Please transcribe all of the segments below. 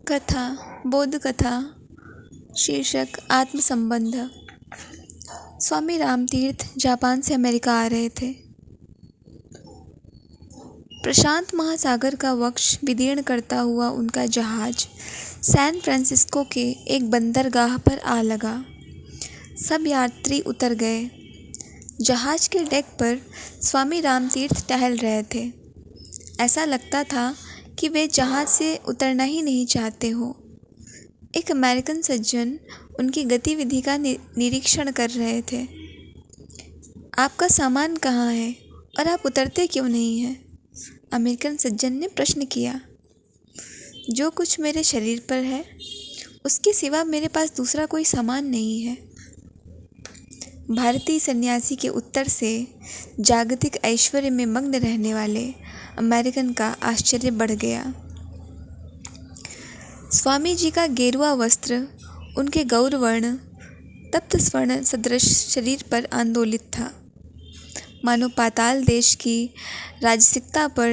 कथा बोध कथा शीर्षक आत्मसंबंध। स्वामी रामतीर्थ जापान से अमेरिका आ रहे थे। प्रशांत महासागर का वक्ष विदीर्ण करता हुआ उनका जहाज सैन फ्रांसिस्को के एक बंदरगाह पर आ लगा। सब यात्री उतर गए। जहाज के डेक पर स्वामी रामतीर्थ टहल रहे थे। ऐसा लगता था कि वे जहाज से उतरना ही नहीं चाहते हो। एक अमेरिकन सज्जन उनकी गतिविधि का निरीक्षण कर रहे थे। आपका सामान कहाँ है और आप उतरते क्यों नहीं हैं? अमेरिकन सज्जन ने प्रश्न किया। जो कुछ मेरे शरीर पर है उसके सिवा मेरे पास दूसरा कोई सामान नहीं है। भारतीय सन्यासी के उत्तर से जागतिक ऐश्वर्य में मग्न रहने वाले अमेरिकन का आश्चर्य बढ़ गया। स्वामी जी का गेरुआ वस्त्र उनके गौरवर्ण तप्त स्वर्ण सदृश शरीर पर आंदोलित था, मानो पाताल देश की राजसिकता पर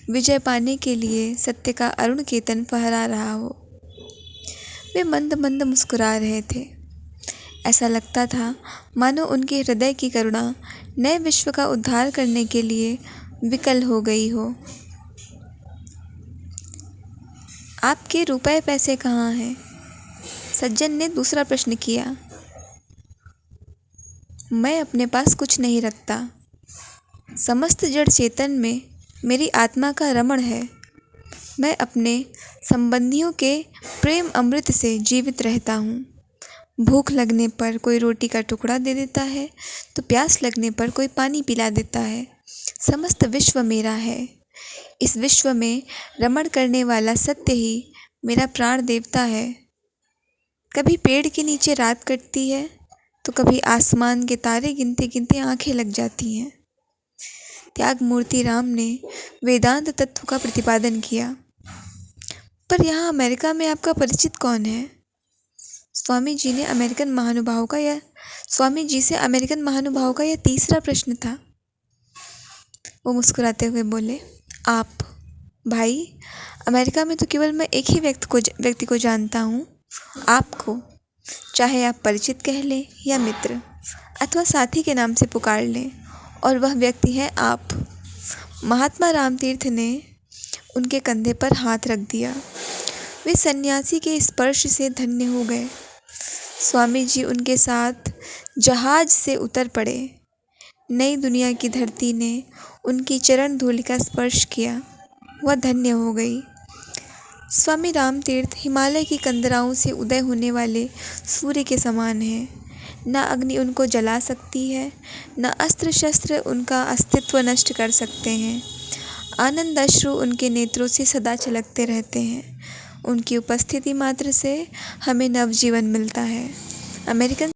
विजय पाने के लिए सत्य का अरुण केतन फहरा रहा हो। वे मंद मंद मुस्कुरा रहे थे। ऐसा लगता था मानो उनके हृदय की करुणा नए विश्व का उद्धार करने के लिए विकल हो गई हो। आपके रुपए पैसे कहाँ हैं? सज्जन ने दूसरा प्रश्न किया। मैं अपने पास कुछ नहीं रखता। समस्त जड़ चेतन में मेरी आत्मा का रमण है। मैं अपने संबंधियों के प्रेम अमृत से जीवित रहता हूँ। भूख लगने पर कोई रोटी का टुकड़ा दे देता है तो प्यास लगने पर कोई पानी पिला देता है। समस्त विश्व मेरा है। इस विश्व में रमण करने वाला सत्य ही मेरा प्राण देवता है। कभी पेड़ के नीचे रात कटती है तो कभी आसमान के तारे गिनते गिनते आंखें लग जाती हैं। त्याग मूर्ति राम ने वेदांत तत्व का प्रतिपादन किया। पर यहाँ अमेरिका में आपका परिचित कौन है? स्वामी जी से अमेरिकन महानुभाव का यह तीसरा प्रश्न था। वो मुस्कुराते हुए बोले, आप भाई, अमेरिका में तो केवल मैं एक ही व्यक्ति को जानता हूँ, आपको। चाहे आप परिचित कह लें या मित्र अथवा साथी के नाम से पुकार लें, और वह व्यक्ति है आप। महात्मा रामतीर्थ ने उनके कंधे पर हाथ रख दिया। वे सन्यासी के स्पर्श से धन्य हो गए। स्वामी जी उनके साथ जहाज से उतर पड़े। नई दुनिया की धरती ने उनकी चरण धूलि का स्पर्श किया। वह धन्य हो गई। स्वामी रामतीर्थ हिमालय की कंदराओं से उदय होने वाले सूर्य के समान हैं। न अग्नि उनको जला सकती है, न अस्त्र शस्त्र उनका अस्तित्व नष्ट कर सकते हैं। आनंद अश्रु उनके नेत्रों से सदा छलकते रहते हैं। उनकी उपस्थिति मात्र से हमें नवजीवन मिलता है। अमेरिकन